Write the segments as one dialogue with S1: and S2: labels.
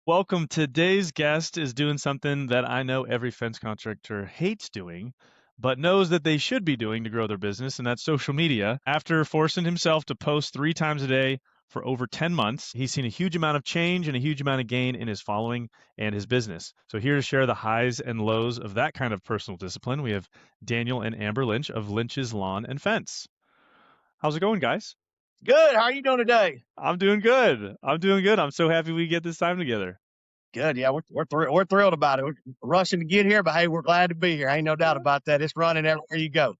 S1: Welcome. Today's guest is doing something that I know every fence contractor hates doing, but knows that they should be doing to grow their business, and that's social media. After forcing himself to post 3 times a day for over 10 months, he's seen a huge amount of change and a huge amount of gain in his following and his business. So, here to share the highs and lows of that kind of personal discipline, we have Daniel and Amber Lynch of Lynch's Lawn and Fence. How's it going, guys?
S2: Good. How are you doing today?
S1: I'm doing good. I'm doing good. I'm so happy we get this time together.
S2: Good. Yeah, we're thrilled about it. We're rushing to get here, but hey, we're glad to be here. Ain't no doubt about that. It's running everywhere you go.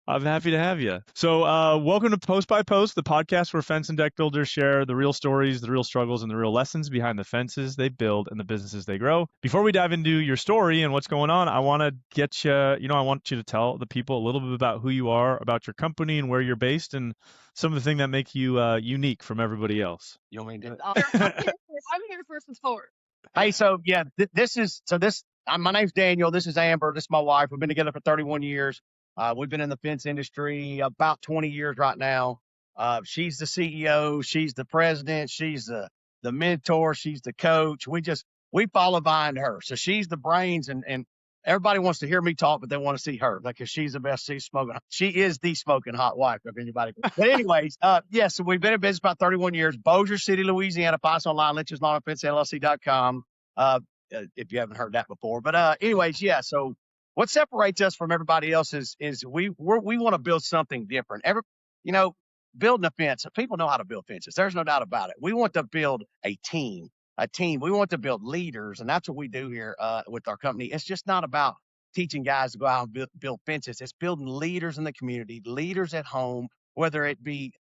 S1: I'm happy to have you. So, welcome to Post by Post, the podcast where fence and deck builders share the real stories, the real struggles, and the real lessons behind the fences they build and the businesses they grow. Before we dive into your story and what's going on, I want to get you, I want you to tell the people a little bit about who you are, about your company, and where you're based, and some of the things that make you unique from everybody else.
S2: You want me to do it?
S3: I'm here first and forward.
S2: Hey, so yeah, my name's Daniel. This is Amber. This is my wife. We've been together for 31 years. We've been in the fence industry about 20 years right now. She's the CEO. She's the president. She's the mentor. She's the coach. We follow behind her. So she's the brains, and everybody wants to hear me talk, but they want to see her because she's the best. She is the smoking hot wife of anybody. But anyways, so we've been in business about 31 years. Bossier City, Louisiana. Find us online, Lynch's Lawn and Fence LLC.com. If you haven't heard that before. But anyways, yeah. So what separates us from everybody else is we want to build something different. Building a fence. People know how to build fences. There's no doubt about it. We want to build a team. We want to build leaders, and that's what we do here with our company. It's just not about teaching guys to go out and build fences. It's building leaders in the community, leaders at home, whether it be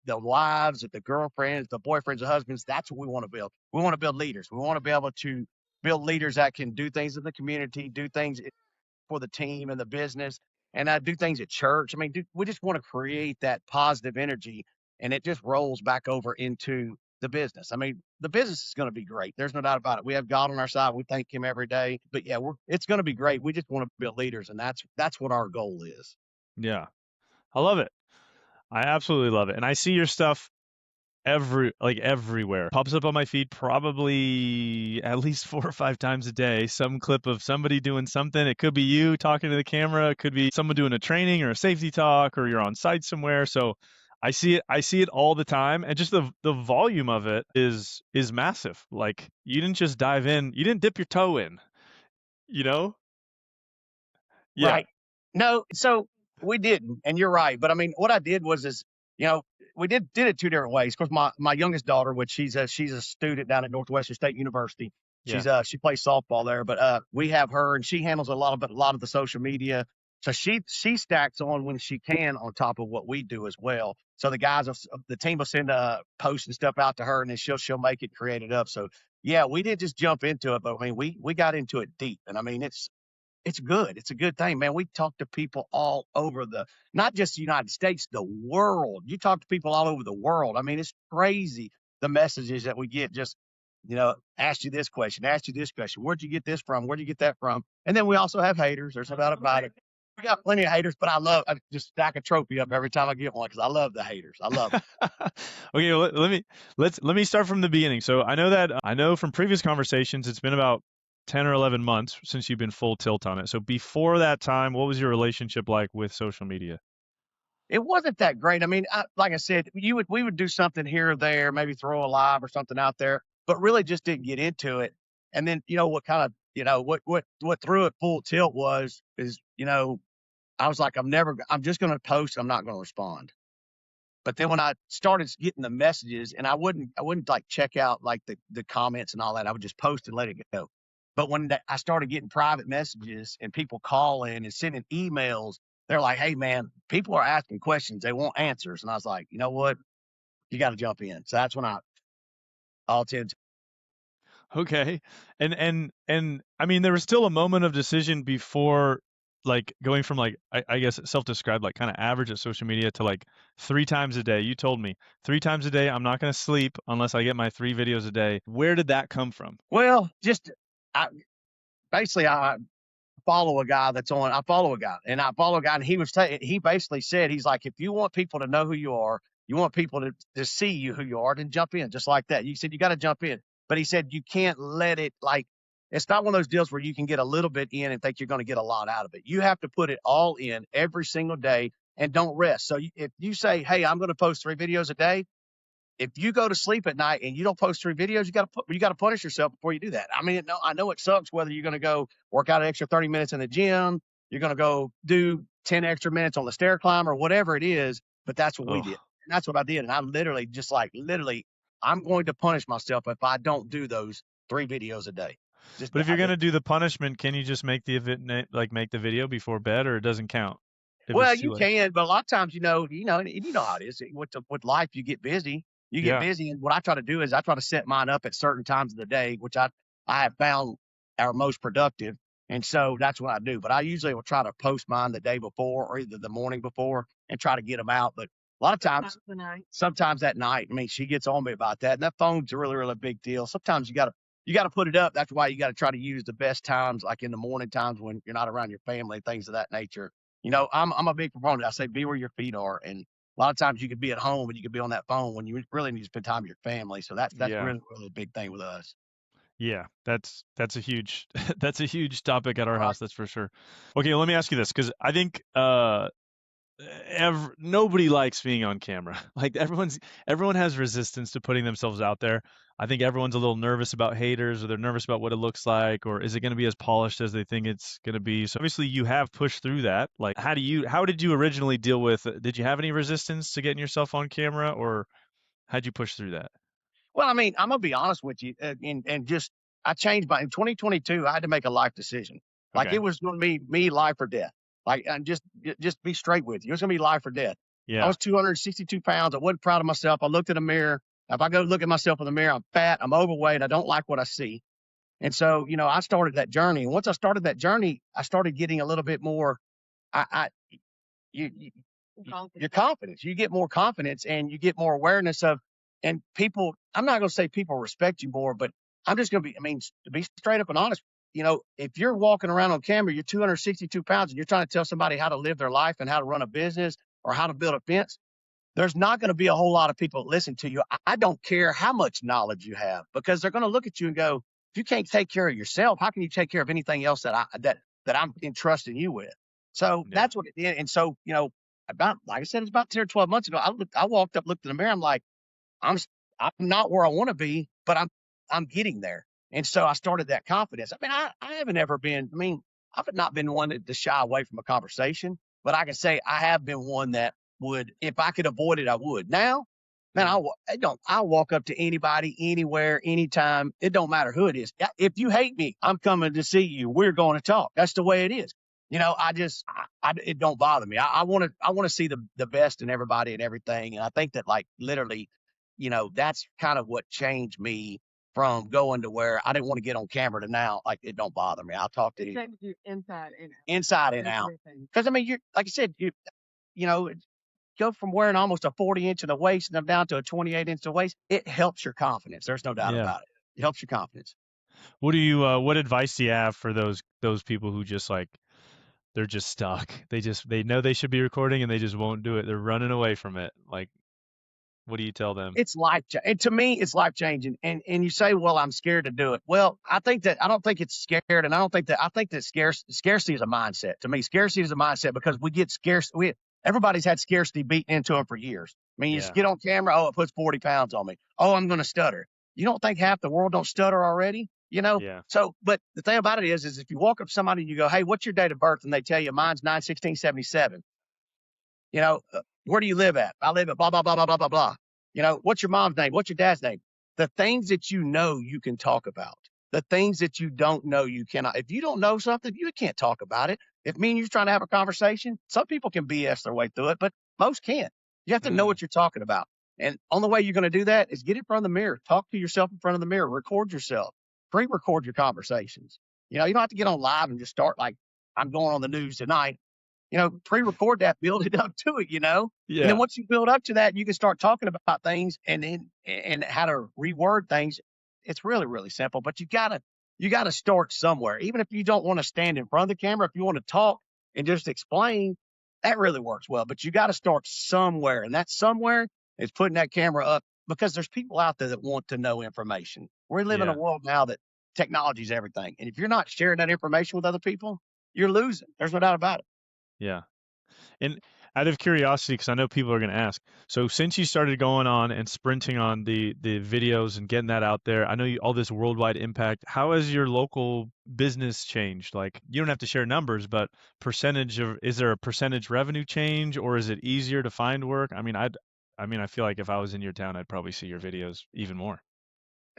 S2: the wives, the girlfriends, the boyfriends, the husbands. That's what we want to build. We want to build leaders. We want to be able to build leaders that can do things in the community, do things for the team and the business, and do things at church. I mean, we just want to create that positive energy, and it just rolls back over into the business. I mean, the business is going to be great. There's no doubt about it. We have God on our side. We thank Him every day. But yeah, it's going to be great. We just want to build leaders, and that's what our goal is.
S1: Yeah, I love it. I absolutely love it. And I see your stuff everywhere. Pops up on my feed probably at least 4 or 5 times a day. Some clip of somebody doing something. It could be you talking to the camera. It could be someone doing a training or a safety talk, or you're on site somewhere. So I see it. I see it all the time, and just the volume of it is massive. Like, you didn't just dive in. You didn't dip your toe in. You know? Yeah.
S2: Right. No, so we didn't, and you're right. But I mean, what I did was we did it two different ways. Of course, my youngest daughter, which she's a student down at Northwestern State University.
S1: Yeah.
S2: She plays softball there, but we have her, and she handles a lot of the social media. So she stacks on when she can on top of what we do as well. So the team will send posts and stuff out to her, and then she'll make it, create it up. So yeah, we didn't just jump into it, but I mean we got into it deep, and I mean it's good. It's a good thing, man. We talk to people all over not just the United States, the world. You talk to people all over the world. I mean, it's crazy the messages that we get. Just, ask you this question, ask you this question. Where'd you get this from? Where'd you get that from? And then we also have haters. There's no doubt about it. We got plenty of haters, but I just stack a trophy up every time I get one because I love the haters. I love them.
S1: Okay, well, let me start from the beginning. So I know from previous conversations it's been about 10 or 11 months since you've been full tilt on it. So before that time, what was your relationship like with social media?
S2: It wasn't that great. I mean, like I said, we would do something here or there, maybe throw a live or something out there, but really just didn't get into it. And then, what threw it full tilt is I was like, I'm just going to post. I'm not going to respond. But then when I started getting the messages, and I wouldn't like check out like the comments and all that, I would just post and let it go. But when I started getting private messages and people calling and sending emails, they're like, "Hey, man, people are asking questions. They want answers." And I was like, "You know what? You got to jump in." So that's when all tend to.
S1: Okay. And I mean, there was still a moment of decision before, like, going from, like, I guess self-described, like, kind of average at social media to like 3 times a day. You told me 3 times a day. I'm not going to sleep unless I get my 3 videos a day. Where did that come from?
S2: Well, I, basically, I follow a guy I follow a guy, and he basically said, he's like, if you want people to know who you are, you want people to see who you are, then jump in just like that. You said you got to jump in. but he said you can't let it like, it's not one of those deals where you can get a little bit in and think you're going to get a lot out of it. You have to put it all in every single day and don't rest. So if you say, hey, I'm going to post 3 videos a day, if you go to sleep at night and you don't post 3 videos, you got to punish yourself before you do that. I mean, no, I know it sucks whether you're going to go work out an extra 30 minutes in the gym, you're going to go do 10 extra minutes on the stair climb or whatever it is, but that's what we did.
S1: Oh.
S2: And that's what I did. And I literally just like, literally, I'm going to punish myself if I don't do those 3 videos a day. Just,
S1: But if you're
S2: I
S1: going
S2: just,
S1: to do the punishment, can you just make the make the video before bed, or it doesn't count if
S2: well,
S1: it's too
S2: you
S1: late?
S2: can, but a lot of times, and you know how it is with life. You get busy,
S1: Yeah.
S2: and what I try to do is I try to set mine up at certain times of the day, which I have found are most productive, and so that's what I do. But I usually will try to post mine the day before or either the morning before and try to get them out. But a lot of times, sometimes at night, I mean, she gets on me about that, and that phone's a really, really big deal. Sometimes you got to put it up. That's why you got to try to use the best times, like in the morning times when you're not around your family, things of that nature. I'm a big proponent. I say be where your feet are, and a lot of times you could be at home and you could be on that phone when you really need to spend time with your family. So that's
S1: Yeah.
S2: really, really a big thing with us.
S1: Yeah, that's a huge that's a huge topic at our
S2: Right.
S1: house, that's for sure. Okay, let me ask you this, because I think nobody likes being on camera. Like everyone has resistance to putting themselves out there. I think everyone's a little nervous about haters, or they're nervous about what it looks like, or is it going to be as polished as they think it's going to be. So obviously you have pushed through that. Like how did you originally deal with did you have any resistance to getting yourself on camera, or how'd you push through that?
S2: Well, I mean, I'm gonna be honest with you, and just I changed my in 2022. I had to make a life decision. Like
S1: Okay.
S2: it was going to be me life or death. Like and just be straight with you. It was going to be life or death. I
S1: Yeah.
S2: was 262 pounds. I wasn't proud of myself. I looked in the mirror. If I go look at myself in the mirror, I'm fat. I'm overweight. I don't like what I see. And so, I started that journey. And once I started that journey, I started getting a little bit more. I you your confidence. You get more confidence and you get more awareness of, and people, I'm not going to say people respect you more, but I'm just going to be, I mean, to be straight up and honest, if you're walking around on camera, you're 262 pounds and you're trying to tell somebody how to live their life and how to run a business or how to build a fence, there's not going to be a whole lot of people that listen to you. I don't care how much knowledge you have because they're going to look at you and go, if you can't take care of yourself, how can you take care of anything else that I'm entrusting you with? So
S1: Yeah.
S2: that's what it did. And so, about, like I said, it's about 10 or 12 months ago. I walked up, looked in the mirror. I'm like, I'm, I'm not where I want to be, but I'm getting there. And so I started that confidence. I mean, I haven't ever been, I mean, I've not been one to shy away from a conversation, but I can say I have been one that would, if I could avoid it, I would. Now, man,
S1: Mm.
S2: I'll walk up to anybody, anywhere, anytime. It don't matter who it is. If you hate me, I'm coming to see you. We're going to talk. That's the way it is. It don't bother me. I want to see the best in everybody and everything. And I think that like literally, that's kind of what changed me from going to where I didn't want to get on camera to now, like it don't bother me. I'll talk to you inside and out. Because I mean, you're like I said, you know, go from wearing almost a 40-inch in the waist and I'm down to a 28-inch in the waist. It helps your confidence. There's no doubt
S1: Yeah.
S2: about it. It helps your confidence.
S1: What advice do you have for those people who just like they're just stuck? They know they should be recording and they just won't do it. They're running away from it. Like, what do you tell them?
S2: It's and to me, it's life changing. And you say, well, I'm scared to do it. Well, I don't think it's scared, and I think that scarcity is a mindset. To me, scarcity is a mindset because we get scarce. Everybody's had scarcity beaten into them for years. I mean, you just
S1: Yeah.
S2: get on camera. Oh, it puts 40 pounds on me. Oh, I'm going to stutter. You don't think half the world don't stutter already?
S1: Yeah.
S2: So, but the thing about it is if you walk up to somebody and you go, hey, what's your date of birth? And they tell you mine's 9/16/77. Where do you live at? I live at blah, blah, blah, blah, blah, blah, blah. What's your mom's name? What's your dad's name? The things that you can talk about. The things that you don't know, you cannot. If you don't know something, you can't talk about it. If me and you're trying to have a conversation, some people can BS their way through it, but most can't. You have to know
S1: Mm.
S2: what you're talking about. And only way you're going to do that is get in front of the mirror, talk to yourself in front of the mirror, record yourself, pre-record your conversations. You don't have to get on live and just start like, I'm going on the news tonight. Pre-record that, build it up to it, and then
S1: Yeah.
S2: once you build up to that, you can start talking about things and how to reword things. It's really, really simple, but you gotta start somewhere. Even if you don't want to stand in front of the camera, if you want to talk and just explain, that really works well. But you got to start somewhere, and that somewhere is putting that camera up because there's people out there that want to know information. We live in a
S1: Yeah.
S2: world now that technology is everything. And if you're not sharing that information with other people, you're losing. There's no doubt about it.
S1: Yeah. And out of curiosity, because I know people are going to ask, so since you started going on and sprinting on the videos and getting that out there, I know all this worldwide impact. How has your local business changed? Like, you don't have to share numbers, but is there a percentage revenue change, or is it easier to find work? I mean, I feel like if I was in your town, I'd probably see your videos even more.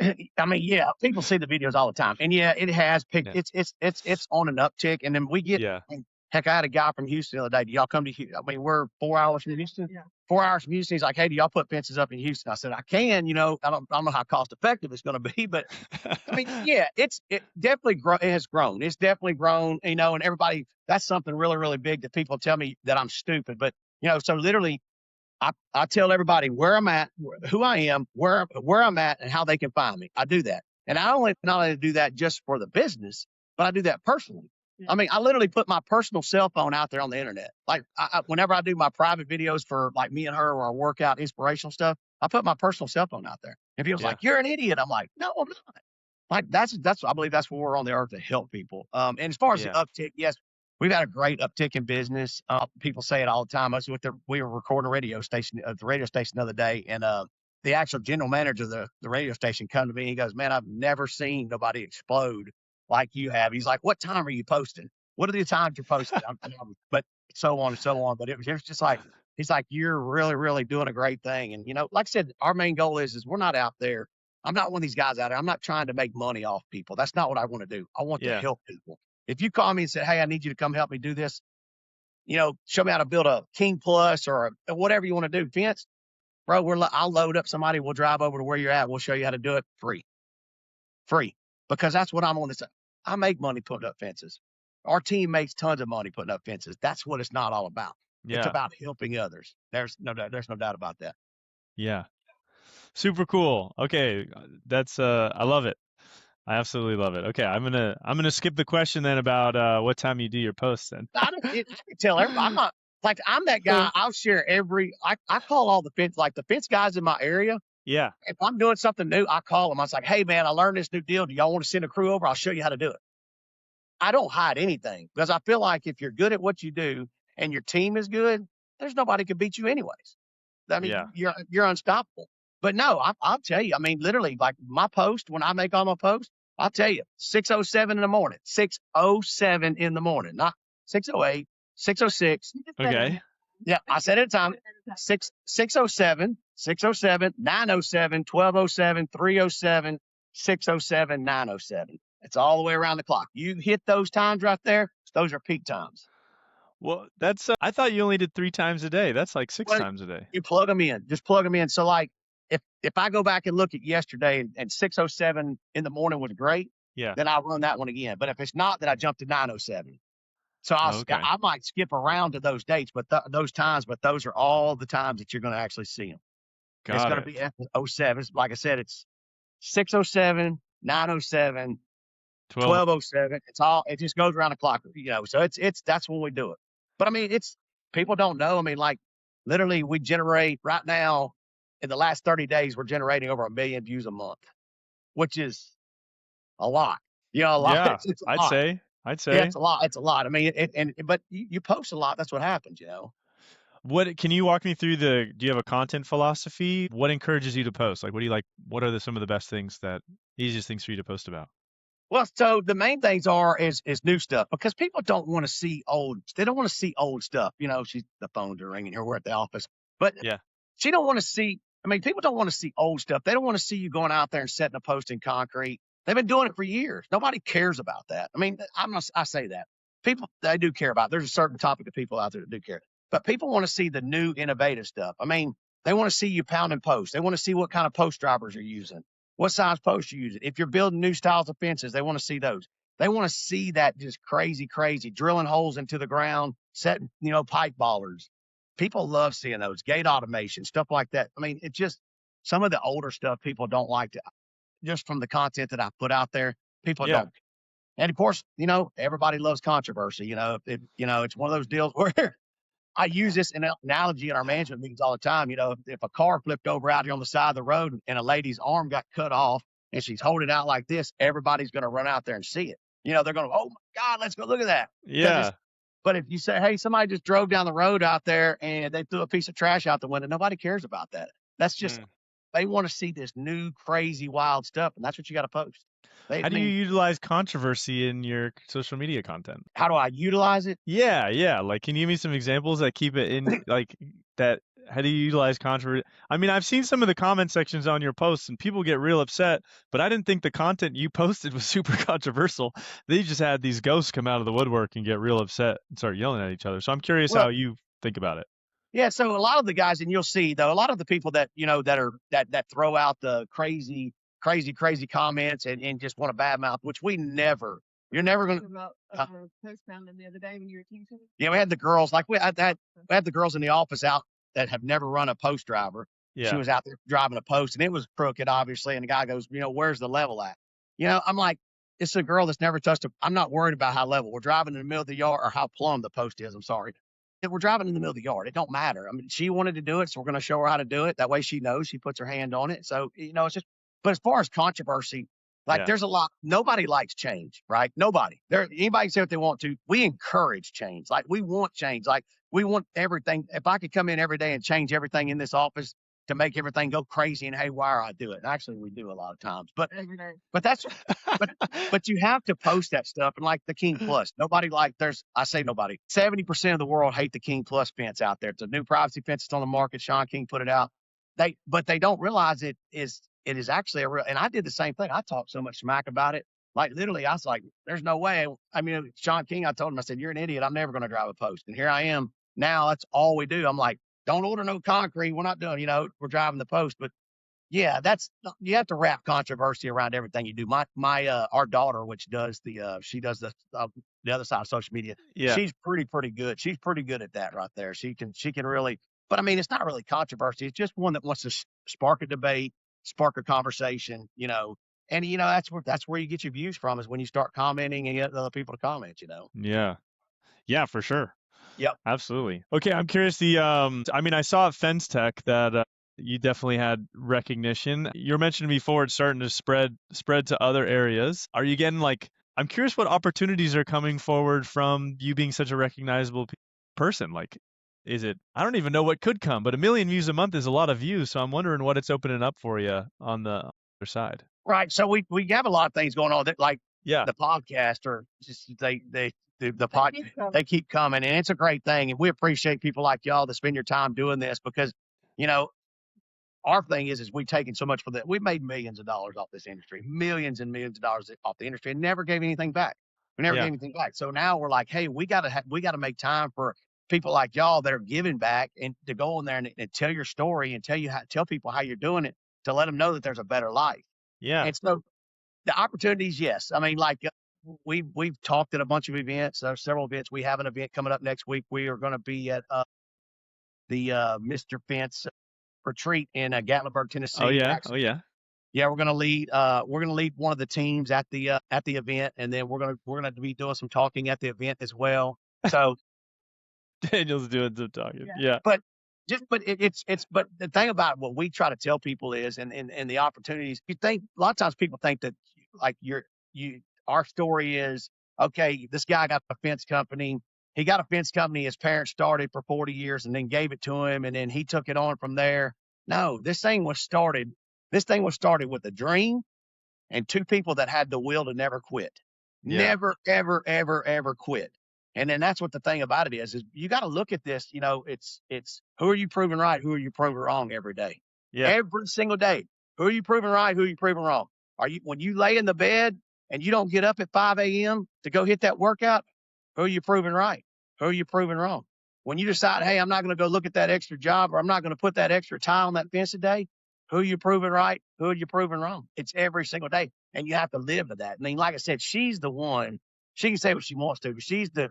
S2: I mean, yeah, people see the videos all the time, and yeah, it has picked.
S1: Yeah.
S2: It's on an uptick, and then we get.
S1: Yeah.
S2: Heck, I had a guy from Houston the other day. Do y'all come to Houston? I mean, we're 4 hours from Houston. Yeah. 4 hours from Houston. He's like, hey, do y'all put fences up in Houston? I said, I can. I don't know how cost effective it's going to be, but I mean, yeah, it definitely it has grown. It's definitely grown. And everybody. That's something really, really big that people tell me that I'm stupid, but so literally I tell everybody where I'm at, who I am, where I'm at, and how they can find me. I do that, and I not only do that just for the business, but I do that personally. I mean, I literally put my personal cell phone out there on the internet. Like whenever I do my private videos for like me and her or our workout inspirational stuff, I put my personal cell phone out there. And people's
S1: Yeah.
S2: like, "You're an idiot." I'm like, "No, I'm not." Like that's I believe that's where we're on the earth to help people. And as far as the
S1: Yeah.
S2: uptick, yes, we've had a great uptick in business. People say it all the time. We were recording a radio station at the radio station the other day, and the actual general manager of the radio station come to me. He goes, "Man, I've never seen nobody explode like you have." He's like, "What time are you posting? What are the times you're posting?" But so on and so on. But it was just like he's like, "You're really, really doing a great thing." And like I said, our main goal is we're not out there. I'm not one of these guys out there. I'm not trying to make money off people. That's not what I want to do. I want to
S1: Yeah.
S2: help people. If you call me and say, "Hey, I need you to come help me do this," show me how to build a King Plus or whatever you want to do, fence, bro, I'll load up somebody. We'll drive over to where you're at. We'll show you how to do it free, because that's what I'm on this. I make money putting up fences. Our team makes tons of money putting up fences. That's what it's not all about. It's
S1: Yeah.
S2: about helping others. There's no doubt about that.
S1: Yeah. Super cool. Okay, that's I love it. I absolutely love it. Okay, I'm gonna skip the question then about what time you do your posts then.
S2: I can tell everybody. I'm not like I'm that guy. I'll share I call all the fence guys in my area.
S1: Yeah.
S2: If I'm doing something new, I call them. I was like, "Hey man, I learned this new deal. Do y'all want to send a crew over? I'll show you how to do it." I don't hide anything because I feel like if you're good at what you do and your team is good, there's nobody can beat you anyways. I
S1: Yeah.
S2: mean, you're unstoppable. But no, I'll tell you. I mean, literally, like my post when I make all my posts, I'll tell you 6:07 in the morning, 6:07 in the morning, not 6:08, 6:06.
S1: Okay.
S2: Yeah, I said it at a time. 6:07, 6:07, 9:07, 12:07, 3:07, 6:07, 9:07. It's all the way around the clock. You hit those times right there, those are peak times.
S1: Well, that's I thought you only did 3 times a day. That's like six
S2: Well,
S1: times a day.
S2: you plug them in, just plug them in. So like if I go back and look at yesterday and 6:07 in the morning was great,
S1: Yeah.
S2: then I'll run that one again. But if it's not, then I jump to 9:07. So
S1: Okay.
S2: I might skip around to those dates, but those times, but those are all the times that you're going to actually see them. It's
S1: Got
S2: going to
S1: it.
S2: be F07. Like I said, it's 6:07, 9:07,
S1: 12.
S2: 12:07. It just goes around the clock, So that's when we do it. But I mean, people don't know. I mean, like literally, we generate right now in the last 30 days, we're generating over 1 million views a month, which is a lot. A lot.
S1: Yeah,
S2: It's a
S1: I'd
S2: lot.
S1: say. I'd
S2: Yeah,
S1: say.
S2: it's a lot. It's a lot. I mean, but you post a lot. That's what happens.
S1: What can you walk me through do you have a content philosophy? What encourages you to post? Like what do you like what are some of the best things easiest things for you to post about?
S2: Well, so the main things is new stuff because people don't want to see old. They don't want to see old stuff. The phones are ringing here. We're at the office, but
S1: Yeah.
S2: she don't want to see. I mean, people don't want to see old stuff. They don't want to see you going out there and setting a post in concrete. They've been doing it for years. Nobody cares about that. I mean, I say that people they do care about. It. There's a certain topic of people out there that do care, but people want to see the new innovative stuff. I mean, they want to see you pounding posts. They want to see what kind of post drivers you're using, what size posts you're using. If you're building new styles of fences, they want to see those. They want to see that just crazy drilling holes into the ground, setting pipe ballers. People love seeing those gate automation stuff like that. I mean, it's just some of the older stuff people don't like to just from the content that I put out there. People
S1: Yeah.
S2: don't. And of course, everybody loves controversy. It's one of those deals where I use this analogy in our management meetings all the time. If a car flipped over out here on the side of the road and a lady's arm got cut off and she's holding it out like this, everybody's going to run out there and see it. They're going to, oh my God, let's go look at that.
S1: Yeah.
S2: But if you say, hey, somebody just drove down the road out there and they threw a piece of trash out the window, nobody cares about that. That's just, they want to see this new, crazy, wild stuff. And that's what you got to post.
S1: How do you utilize controversy in your social media content?
S2: How do I utilize it?
S1: Yeah. Like, can you give me some examples that keep it in, like, that? How do you utilize controversy? I mean, I've seen some of the comment sections on your posts and people get real upset, but I didn't think the content you posted was super controversial. They just had these ghosts come out of the woodwork and get real upset and start yelling at each other. So I'm curious how you think about it.
S2: Yeah, so a lot of the guys, and you'll see though, a lot of the people that that throw out the crazy comments and just want to badmouth, which you're never gonna.
S3: About post found the other day when you were teaching.
S2: Yeah, we had the girls we had the girls in the office out that have never run a post driver.
S1: Yeah.
S2: She was out there driving a post, and it was crooked, obviously. And the guy goes, where's the level at? I'm like, it's a girl that's never touched I'm not worried about how level. We're driving in the middle of the yard, or how plumb the post is. I'm sorry. We're driving in the middle of the yard. It don't matter. I mean, she wanted to do it, so we're going to show her how to do it. That way she knows, she puts her hand on it. So, it's just, but as far as controversy, there's a lot, nobody likes change, right? Nobody. Anybody can say what they want to. We encourage change. Like, we want change. Like, we want everything. If I could come in every day and change everything in this office to make everything go crazy and haywire, I'd do it. Actually, we do a lot of times. But that's but you have to post that stuff. And like the King Plus, I say nobody. 70% of the world hate the King Plus fence out there. It's a new privacy fence that's on the market. Sean King put it out. But they don't realize it is actually a real, and I did the same thing. I talked so much smack about it. Like, literally, I was like, there's no way. I mean, Sean King, I told him, I said, you're an idiot. I'm never going to drive a post. And here I am now. That's all we do. I'm like, don't order no concrete. We're not doing, we're driving the post. But yeah, you have to wrap controversy around everything you do. Our daughter, which does she does the other side of social media.
S1: Yeah.
S2: She's pretty good. She's pretty good at that right there. She can really, but I mean, it's not really controversy. It's just one that wants to spark a debate, spark a conversation, and that's where you get your views from, is when you start commenting and get other people to comment,
S1: Yeah, for sure.
S2: Yep.
S1: Absolutely. Okay, I'm curious. I mean, I saw at Fence Tech that you definitely had recognition. You were mentioning before it's starting to spread to other areas. Are you getting I'm curious what opportunities are coming forward from you being such a recognizable person. Like, is it? I don't even know what could come, but 1 million views a month is a lot of views. So I'm wondering what it's opening up for you on the other side.
S2: Right. So we have a lot of things going on that, like,
S1: Yeah.
S2: the podcast, or just they keep coming, and it's a great thing. And we appreciate people like y'all that spend your time doing this, because, our thing is we've taken so much for that. We've made millions of dollars off this industry, millions and millions of dollars off the industry, and never gave anything back. We never gave anything back. So now we're like, hey, we got to make time for people like y'all that are giving back, and to go in there and tell your story and tell people how you're doing it, to let them know that there's a better life.
S1: Yeah.
S2: And so the opportunities, yes. I mean, we've talked at a bunch of events. There's several events. We have an event coming up next week. We are going to be at the Mr. Fence retreat in Gatlinburg, Tennessee.
S1: Oh yeah.
S2: Actually, yeah. We're going to lead one of the teams at the event, and then we're going to be doing some talking at the event as well. So
S1: Daniel's doing some talking. Yeah.
S2: But the thing about what we try to tell people is, and the opportunities, a lot of times people think that, like, our story is, okay, this guy got a fence company. He got a fence company his parents started for 40 years and then gave it to him, and then he took it on from there. No, this thing was started with a dream and two people that had the will to never quit.
S1: Yeah.
S2: Never, ever, ever, ever quit. And then that's what the thing about it is you got to look at this, it's who are you proving right? Who are you proving wrong every day?
S1: Yeah.
S2: Every single day. Who are you proving right? Who are you proving wrong? When you lay in the bed and you don't get up at 5 a.m. to go hit that workout, who are you proving right? Who are you proving wrong? When you decide, hey, I'm not going to go look at that extra job, or I'm not going to put that extra tile on that fence today, who are you proving right? Who are you proving wrong? It's every single day. And you have to live to that. I mean, like I said, she's the one. She can say what she wants to, but she's the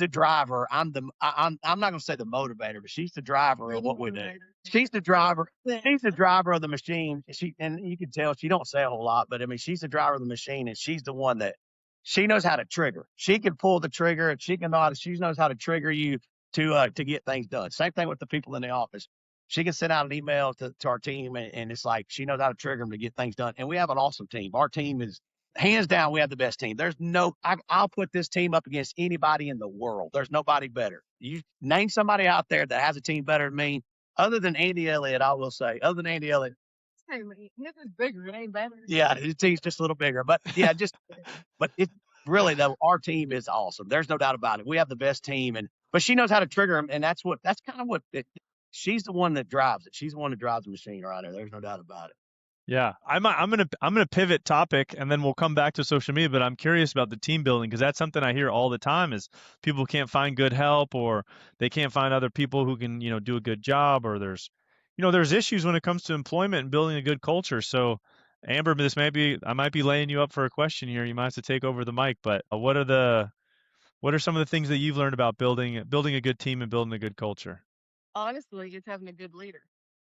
S2: driver. I'm not going to say the motivator, but she's the driver of what we do. She's the driver. She's the driver of the machine. And you can tell she don't say a whole lot, but I mean, she's the driver of the machine, and she's the one that she knows how to trigger. She can pull the trigger, and she knows how to trigger you to get things done. Same thing with the people in the office. she can send out an email to our team, and it's like she knows how to trigger them to get things done. And we have an awesome team. Our team is hands down, we have the best team. There's no, I'll put this team up against anybody in the world. There's nobody better. You name somebody out there that has a team better than me, other than Andy Elliott. I will say, other than Andy Elliott,
S3: Hey, his is bigger. It ain't better.
S2: yeah, his team's just a little bigger. But yeah, but it really though, our team is awesome. There's no doubt about it. We have the best team, and but she knows how to trigger them, and that's kind of what she's the one that drives it. She's the one that drives the machine around there. There's no doubt about it.
S1: Yeah, I'm gonna pivot topic and then we'll come back to social media. But I'm curious about the team building because that's something I hear all the time is people can't find good help or they can't find other people who can do a good job or there's issues when it comes to employment and building a good culture. So Amber, I might be laying you up for a question here. You might have to take over the mic. But what are some of the things that you've learned about building a good team and building a good culture?
S3: Honestly, it's having a good leader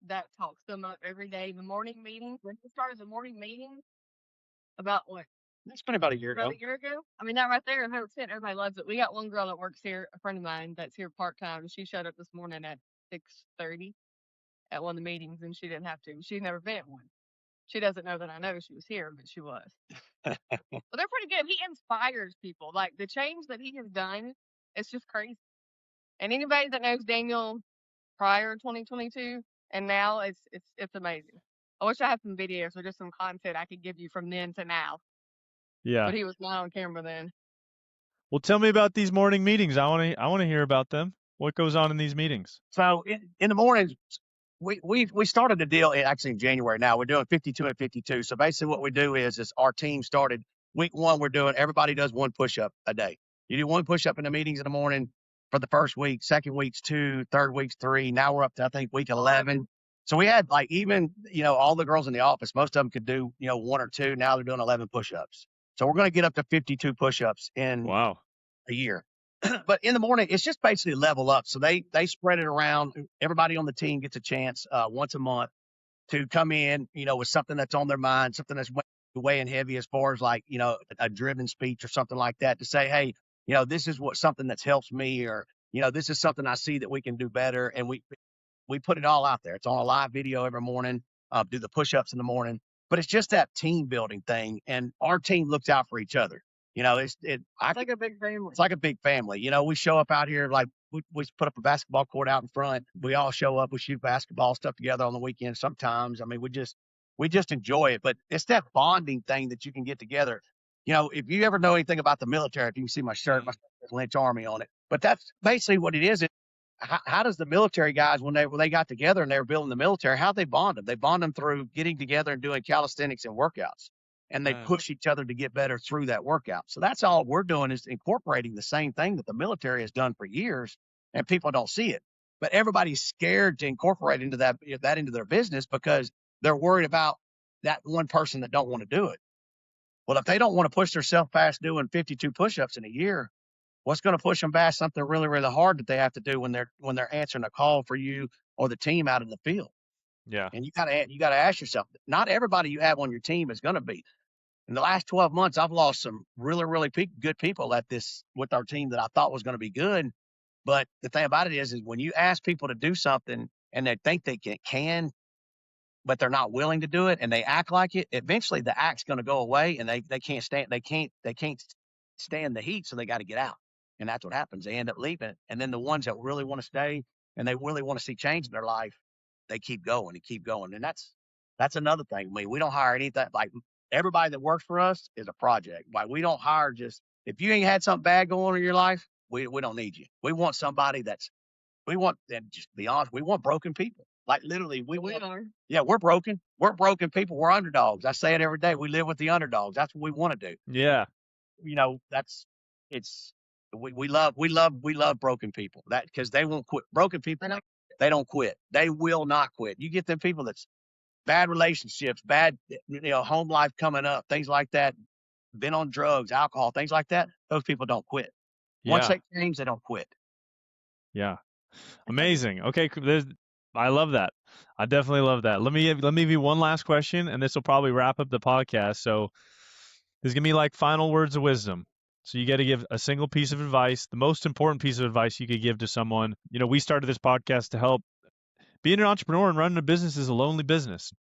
S3: that talks them up every day. The morning meetings, when we started the morning meetings about what,
S2: It's been about a year
S3: about
S2: ago.
S3: a year ago? I mean, that right there, 100%, everybody loves it. We got one girl that works here, a friend of mine that's here part time. She showed up this morning at 6:30 at one of the meetings, and she didn't have to. She'd never been at one. She doesn't know that I know she was here, but she was. But they're pretty good. He inspires people. Like the change that he has done, it's just crazy. And anybody that knows Daniel prior to 2022 and now, it's amazing. I wish I had some videos or just some content I could give you from then to now.
S1: Yeah.
S3: But he was not on camera then.
S1: Well, tell me about these morning meetings. I want to hear about them. What goes on in these meetings?
S2: So in the mornings, we started the deal actually in January. Now we're doing 52 and 52. So basically, what we do is our team started week one. We're doing everybody does one push up a day. You do one push up in the meetings in the morning for the first week. Second week's two. Third week's three. Now we're up to I think week 11. So we had like even all the girls in the office, most of them could do one or two. Now they're doing 11 push ups. So we're going to get up to 52 push ups in
S1: Wow.
S2: a year. But in the morning, it's just basically level up. So they spread it around. Everybody on the team gets a chance once a month to come in, with something that's on their mind, something that's weighing heavy as far as like, a driven speech or something like that to say, hey, this is something that's helps me, or, this is something I see that we can do better. And we put it all out there. It's on a live video every morning, do the push-ups in the morning, but it's just that team building thing. And our team looks out for each other.
S3: It's like a big family.
S2: It's like a big family. We show up out here like we put up a basketball court out in front. We all show up. We shoot basketball stuff together on the weekends. Sometimes, I mean, we just enjoy it. But it's that bonding thing that you can get together. If you ever know anything about the military, if you can see my shirt says Lynch Army on it. But that's basically what it is. How does the military guys when they got together and they were building the military, how they bonded? They bond them through getting together and doing calisthenics and workouts, and they push each other to get better through that workout. So that's all we're doing is incorporating the same thing that the military has done for years, and people don't see it. But everybody's scared to incorporate into that into their business because they're worried about that one person that don't want to do it. Well, if they don't want to push themselves past doing 52 push-ups in a year, what's going to push them past something really, really hard that they have to do when they're answering a call for you or the team out in the field?
S1: Yeah.
S2: And you gotta ask yourself, not everybody you have on your team is going to be. In the last 12 months, I've lost some really, really good people at this with our team that I thought was going to be good. But the thing about it is when you ask people to do something and they think they can, but they're not willing to do it and they act like it, eventually the act's going to go away and they can't stand the heat. So they got to get out. And that's what happens. They end up leaving. And then the ones that really want to stay and they really want to see change in their life, they keep going and keep going. And that's another thing. I mean, we don't hire anything like everybody that works for us is a project. Like we don't hire just if you ain't had something bad going on in your life, we don't need you. We want somebody and just be honest, we want broken people. Like literally, yeah, we're broken. We're broken people. We're underdogs. I say it every day. We live with the underdogs. That's what we want to do.
S1: Yeah.
S2: That's it's we love broken people. That because they won't quit. Broken people, they don't quit. They will not quit. You get them people that's bad relationships, bad home life coming up, things like that, been on drugs, alcohol, things like that. Those people don't quit. Once
S1: Yeah.
S2: they change, they don't quit.
S1: Yeah. Amazing. Okay, I love that. I definitely love that. Let me give you one last question, and this will probably wrap up the podcast. So there's gonna be like final words of wisdom. So you got to give a single piece of advice, the most important piece of advice you could give to someone. We started this podcast to help being an entrepreneur and running a business is a lonely business.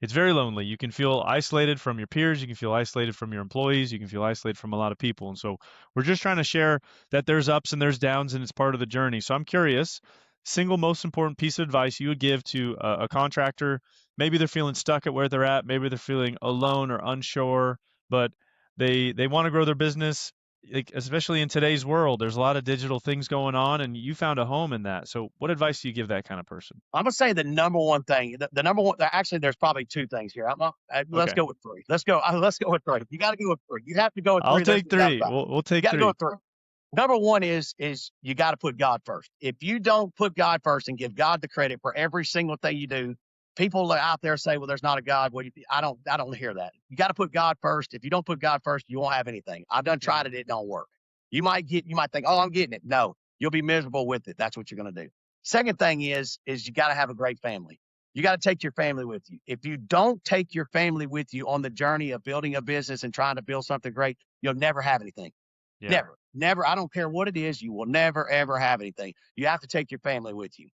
S1: It's very lonely. You can feel isolated from your peers. You can feel isolated from your employees. You can feel isolated from a lot of people. And so we're just trying to share that there's ups and there's downs and it's part of the journey. So I'm curious, single most important piece of advice you would give to a contractor. Maybe they're feeling stuck at where they're at. Maybe they're feeling alone or unsure, but they want to grow their business. Like, especially in today's world, there's a lot of digital things going on, and you found a home in that. So, what advice do you give that kind of person?
S2: I'm gonna say the number one thing. The number one. Actually, there's probably two things here. Let's
S1: Okay,
S2: go with three. Let's go with three. You got to go with three. You have to go with
S1: I'll
S2: three. There's
S1: take
S2: no doubt
S1: three.
S2: about it.
S1: We'll
S2: You
S1: take
S2: got to go
S1: three.
S2: with three. Number one is you got to put God first. If you don't put God first and give God the credit for every single thing you do, people out there say, "Well, there's not a God." Well, I don't hear that. You got to put God first. If you don't put God first, you won't have anything. I've done tried it; it don't work. You might think, "Oh, I'm getting it." No, you'll be miserable with it. That's what you're going to do. Second thing is you got to have a great family. You got to take your family with you. If you don't take your family with you on the journey of building a business and trying to build something great, you'll never have anything.
S1: Yeah,
S2: Never, never. I don't care what it is. You will never, ever have anything. You have to take your family with you.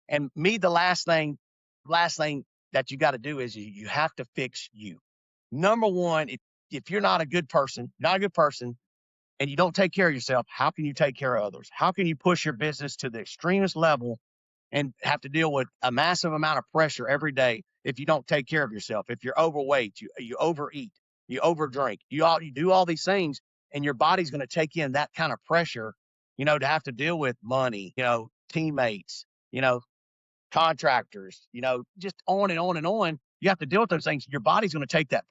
S2: And me, the last thing that you got to do is you have to fix you. Number one, if you're not a good person, and you don't take care of yourself, how can you take care of others? How can you push your business to the extremest level and have to deal with a massive amount of pressure every day if you don't take care of yourself? If you're overweight, you overeat, you overdrink, you do all these things, and your body's going to take in that kind of pressure, to have to deal with money, teammates, you know, contractors, just on and on and on. You have to deal with those things. Your body's going to take that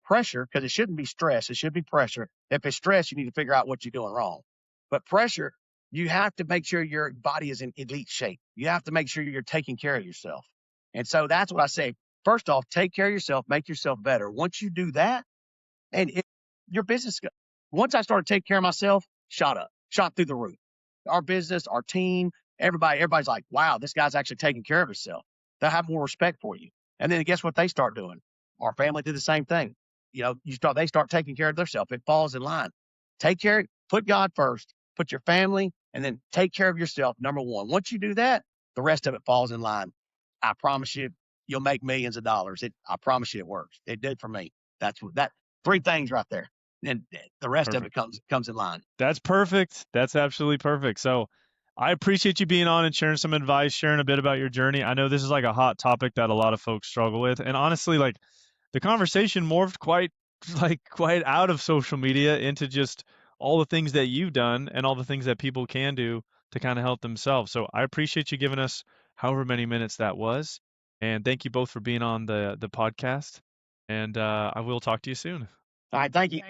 S2: pressure because it shouldn't be stress. It should be pressure. If it's stress, you need to figure out what you're doing wrong. But pressure, you have to make sure your body is in elite shape. You have to make sure you're taking care of yourself. And so that's what I say. First off, take care of yourself, make yourself better. Once you do that, and your business, once I started taking care of myself, shot through the roof. Our business, our team, everybody's like, wow, this guy's actually taking care of himself. They'll have more respect for you. And then guess what they start doing? Our family did the same thing. They start taking care of themselves. It falls in line. Put God first, put your family, and then take care of yourself. Number one. Once you do that, the rest of it falls in line. I promise you, you'll make millions of dollars. I promise you, it works. It did for me. That's what that three things right there. And the rest of it
S1: perfect.
S2: comes in line.
S1: That's perfect. That's absolutely perfect. So I appreciate you being on and sharing some advice, sharing a bit about your journey. I know this is like a hot topic that a lot of folks struggle with. And honestly, like the conversation morphed quite out of social media into just all the things that you've done and all the things that people can do to kind of help themselves. So I appreciate you giving us however many minutes that was. And thank you both for being on the podcast. And I will talk to you soon.
S2: All right. Thank you.